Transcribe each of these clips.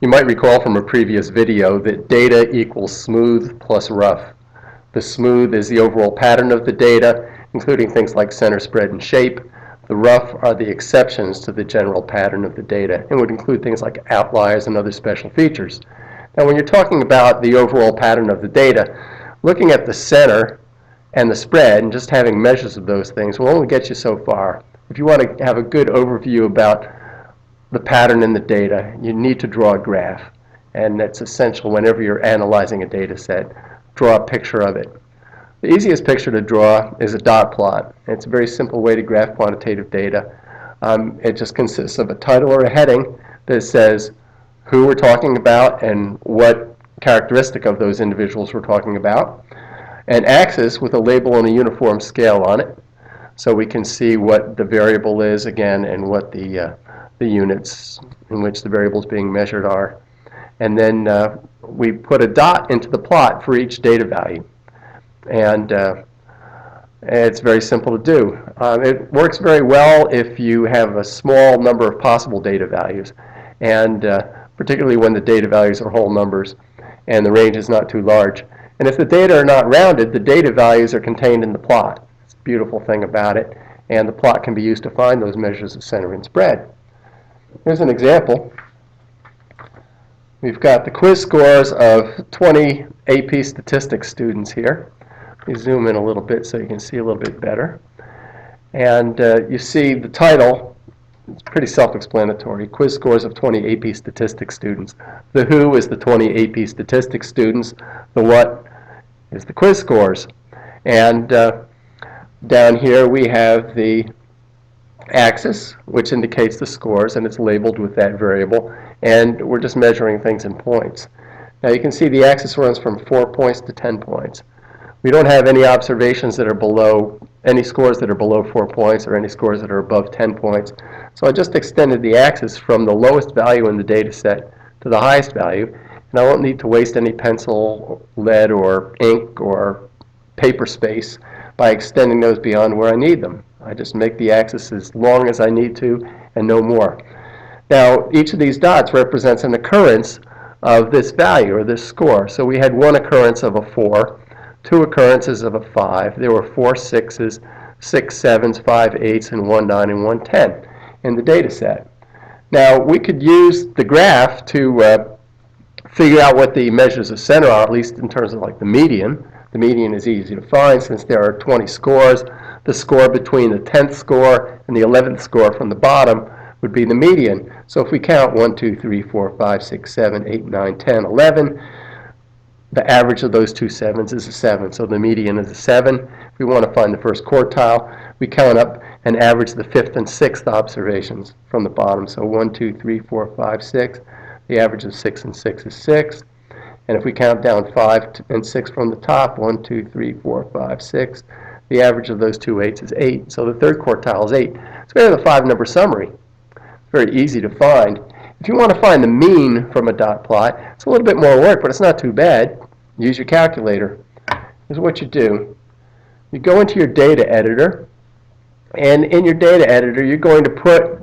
You might recall from a previous video that data equals smooth plus rough. The smooth is the overall pattern of the data, including things like center spread and shape. The rough are the exceptions to the general pattern of the data and would include things like outliers and other special features. Now, when you're talking about the overall pattern of the data, looking at the center and the spread and just having measures of those things will only get you so far. If you want to have a good overview about the pattern in the data, you need to draw a graph. And that's essential whenever you're analyzing a data set. Draw a picture of it. The easiest picture to draw is a dot plot. It's a very simple way to graph quantitative data. It just consists of a title or a heading that says who we're talking about and what characteristic of those individuals we're talking about. An axis with a label and a uniform scale on it, so we can see what the variable is again and what the units in which the variable is being measured are. And then we put a dot into the plot for each data value. And it's very simple to do. It works very well if you have a small number of possible data values, and particularly when the data values are whole numbers and the range is not too large. And if the data are not rounded, the data values are contained in the plot. It's a beautiful thing about it. And the plot can be used to find those measures of center and spread. Here's an example. We've got the quiz scores of 20 AP statistics students here. Let me zoom in a little bit so you can see a little bit better. And you see the title. It's pretty self-explanatory. Quiz scores of 20 AP statistics students. The who is the 20 AP statistics students. The what is the quiz scores. And down here we have the axis, which indicates the scores, and it's labeled with that variable. And we're just measuring things in points. Now you can see the axis runs from 4 points to 10 points. We don't have any observations that are below, any scores that are below 4 points or any scores that are above 10 points. So I just extended the axis from the lowest value in the data set to the highest value, and I won't need to waste any pencil, lead, or ink, or paper space by extending those beyond where I need them. I just make the axis as long as I need to and no more. Now, each of these dots represents an occurrence of this value or this score. So we had one occurrence of a 4, 2 occurrences of a 5. There were 4 6s, 6 7s, 5 8s, and 1 9 and 1 10 in the data set. Now, we could use the graph to figure out what the measures of center are, at least in terms of like the median. The median is easy to find since there are 20 scores. The score between the 10th score and the 11th score from the bottom would be the median. So if we count 1, 2, 3, 4, 5, 6, 7, 8, 9, 10, 11, the average of those two 7s is a 7. So the median is a 7. If we want to find the first quartile, we count up and average the 5th and 6th observations from the bottom. So 1, 2, 3, 4, 5, 6. The average of 6 and 6 is 6. And if we count down 5 and 6 from the top, 1, 2, 3, 4, 5, 6, the average of those two 8s is 8. So the third quartile is 8. So we have the 5-number summary. It's very easy to find. If you want to find the mean from a dot plot, it's a little bit more work, but it's not too bad. Use your calculator. Here's what you do. You go into your data editor, and in your data editor, you're going to put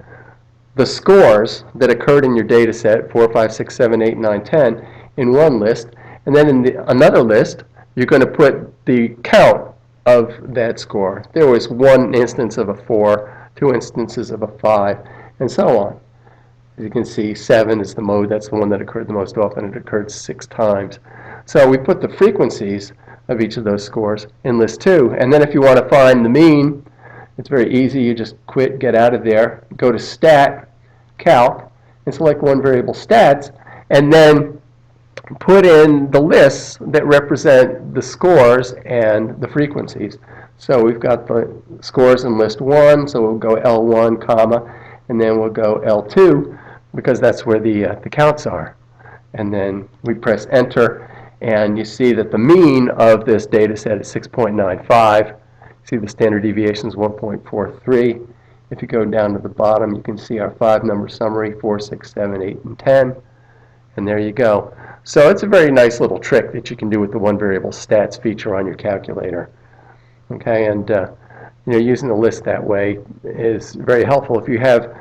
the scores that occurred in your data set, 4, 5, 6, 7, 8, 9, 10, in one list, and then in another list, you're going to put the count of that score. There was 1 instance of a 4, 2 instances of a 5, and so on. As you can see, 7 is the mode. That's the one that occurred the most often. It occurred 6 times. So we put the frequencies of each of those scores in list 2. And then if you want to find the mean, it's very easy. You just quit, get out of there, go to Stat, Calc, and select one variable stats, and then put in the lists that represent the scores and the frequencies. So we've got the scores in list 1, so we'll go L1, comma, and then we'll go L2, because that's where the counts are. And then we press enter, and you see that the mean of this data set is 6.95. See the standard deviation is 1.43. If you go down to the bottom, you can see our 5-number summary, 4, 6, 7, 8, and 10. And there you go. So it's a very nice little trick that you can do with the one variable stats feature on your calculator. Okay, and using the list that way is very helpful. If you have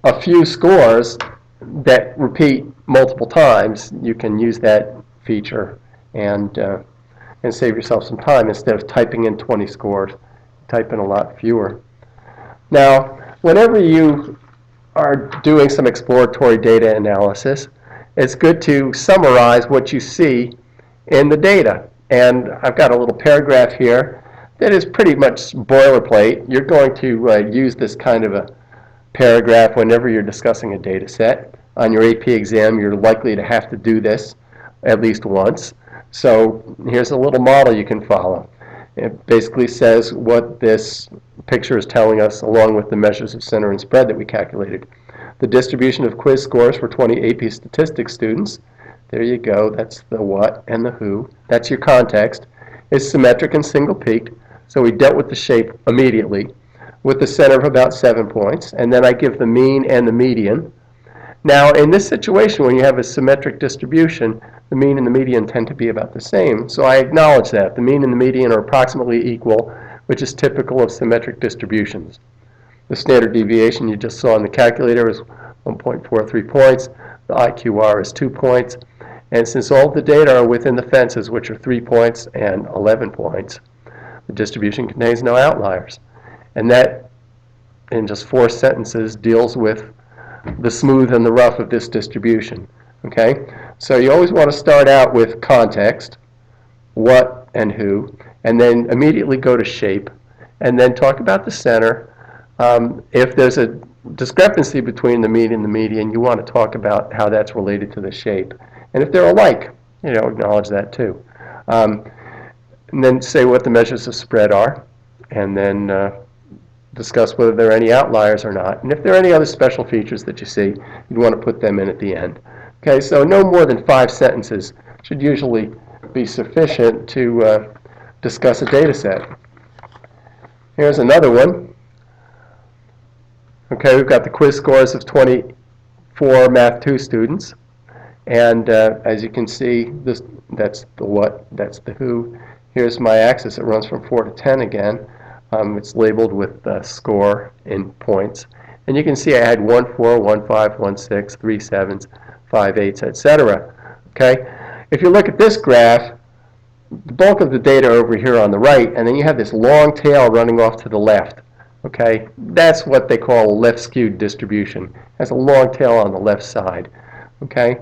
a few scores that repeat multiple times, you can use that feature and save yourself some time. Instead of typing in 20 scores, type in a lot fewer. Now, whenever you are doing some exploratory data analysis, it's good to summarize what you see in the data. And I've got a little paragraph here that is pretty much boilerplate. You're going to use this kind of a paragraph whenever you're discussing a data set. On your AP exam, you're likely to have to do this at least once. So here's a little model you can follow. It basically says what this picture is telling us, along with the measures of center and spread that we calculated. The distribution of quiz scores for 20 AP statistics students, there you go, that's the what and the who, that's your context, is symmetric and single-peaked, so we dealt with the shape immediately, with the center of about 7 points, and then I give the mean and the median. Now, in this situation, when you have a symmetric distribution, the mean and the median tend to be about the same, so I acknowledge that. The mean and the median are approximately equal, which is typical of symmetric distributions. The standard deviation you just saw in the calculator is 1.43 points. The IQR is 2 points. And since all the data are within the fences, which are 3 points and 11 points, the distribution contains no outliers. And that, in just 4 sentences, deals with the smooth and the rough of this distribution. Okay? So you always want to start out with context, what and who, and then immediately go to shape, and then talk about the center. If there's a discrepancy between the mean and the median, you want to talk about how that's related to the shape. And if they're alike, acknowledge that too. And then say what the measures of spread are, and then discuss whether there are any outliers or not. And if there are any other special features that you see, you'd want to put them in at the end. Okay, so no more than 5 sentences should usually be sufficient to discuss a data set. Here's another one. Okay, we've got the quiz scores of 24 Math 2 students. And as you can see, that's the what, that's the who. Here's my axis. It runs from 4 to 10 again. It's labeled with score in points. And you can see I had 1 4, 1 5, 1 6, 3 7s, 5 8s, etc. Okay? If you look at this graph, the bulk of the data over here on the right, and then you have this long tail running off to the left. Okay? That's what they call a left-skewed distribution. It has a long tail on the left side. Okay?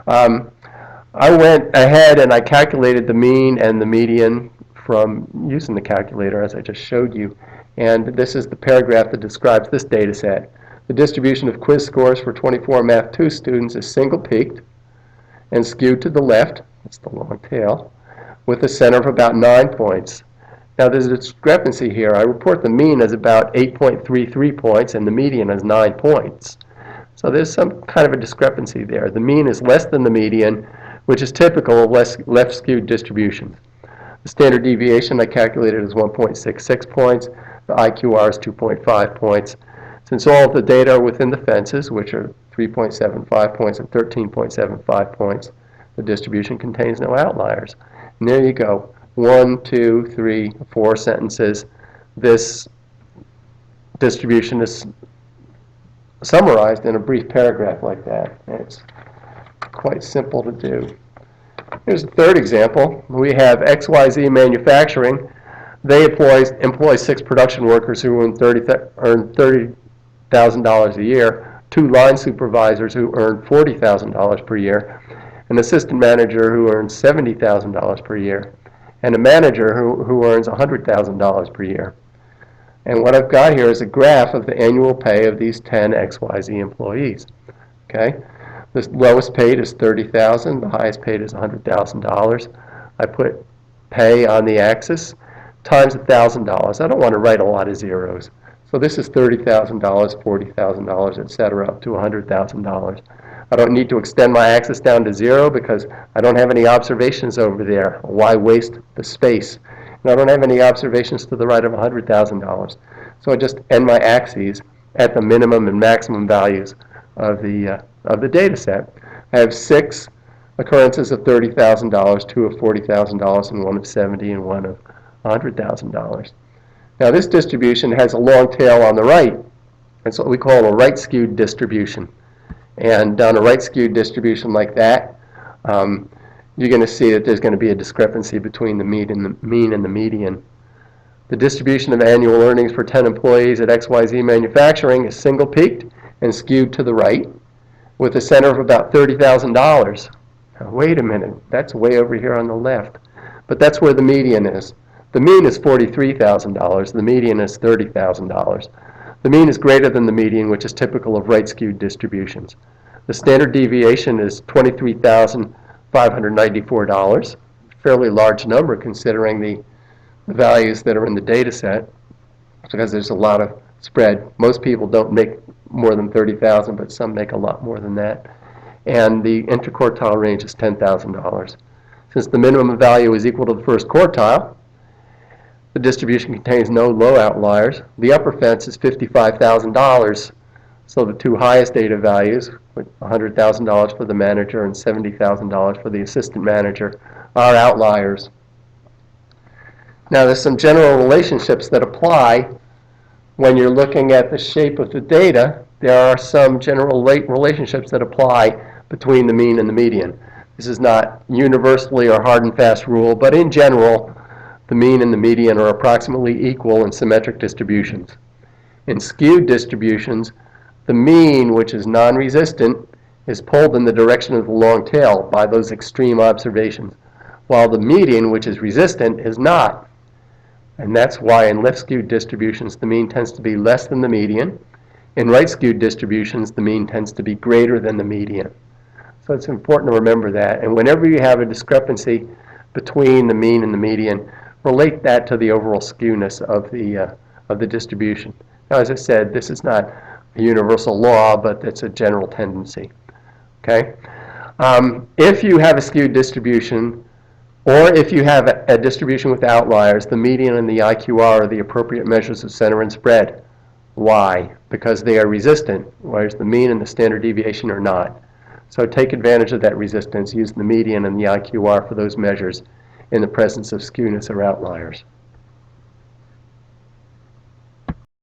I went ahead and I calculated the mean and the median from using the calculator, as I just showed you. And this is the paragraph that describes this data set. The distribution of quiz scores for 24 Math 2 students is single-peaked and skewed to the left, that's the long tail, with a center of about 9 points. Now there's a discrepancy here. I report the mean as about 8.33 points and the median as 9 points. So there's some kind of a discrepancy there. The mean is less than the median, which is typical of left-skewed distributions. The standard deviation I calculated is 1.66 points. The IQR is 2.5 points. Since all of the data are within the fences, which are 3.75 points and 13.75 points, the distribution contains no outliers. And there you go. 1, 2, 3, 4 sentences. This distribution is summarized in a brief paragraph like that. And it's quite simple to do. Here's a third example. We have XYZ Manufacturing. They employ 6 production workers who earn $30,000 a year, 2 line supervisors who earn $40,000 per year, an assistant manager who earns $70,000 per year, and a manager who earns $100,000 per year. And what I've got here is a graph of the annual pay of these 10 XYZ employees. Okay? The lowest paid is $30,000. The highest paid is $100,000. I put pay on the axis times $1,000. I don't want to write a lot of zeros. So this is $30,000, $40,000, etc., up to $100,000. I don't need to extend my axis down to 0 because I don't have any observations over there. Why waste the space? And I don't have any observations to the right of $100,000. So I just end my axes at the minimum and maximum values of the data set. I have 6 occurrences of $30,000, 2 of $40,000, and 1 of $70,000 and 1 of $100,000. Now this distribution has a long tail on the right. That's what we call a right-skewed distribution. And on a right-skewed distribution like that, you're going to see that there's going to be a discrepancy between the mean and the median. The distribution of annual earnings for 10 employees at XYZ Manufacturing is single-peaked and skewed to the right, with a center of about $30,000. Now, wait a minute, that's way over here on the left. But that's where the median is. The mean is $43,000. The median is $30,000. The mean is greater than the median, which is typical of right-skewed distributions. The standard deviation is $23,594, fairly large number considering the values that are in the data set, because there's a lot of spread. Most people don't make more than 30,000, but some make a lot more than that. And the interquartile range is $10,000. Since the minimum value is equal to the first quartile, the distribution contains no low outliers. The upper fence is $55,000. So the two highest data values, with $100,000 for the manager and $70,000 for the assistant manager, are outliers. Now, there's some general relationships that apply when you're looking at the shape of the data. There are some general relationships that apply between the mean and the median. This is not universally or hard and fast rule, but in general, the mean and the median are approximately equal in symmetric distributions. In skewed distributions, the mean, which is non-resistant, is pulled in the direction of the long tail by those extreme observations, while the median, which is resistant, is not. And that's why in left-skewed distributions, the mean tends to be less than the median. In right-skewed distributions, the mean tends to be greater than the median. So it's important to remember that. And whenever you have a discrepancy between the mean and the median, relate that to the overall skewness of the distribution. Now, as I said, this is not a universal law, but it's a general tendency. Okay? If you have a skewed distribution, or if you have a distribution with outliers, the median and the IQR are the appropriate measures of center and spread. Why? Because they are resistant, whereas the mean and the standard deviation are not. So take advantage of that resistance. Use the median and the IQR for those measures in the presence of skewness or outliers.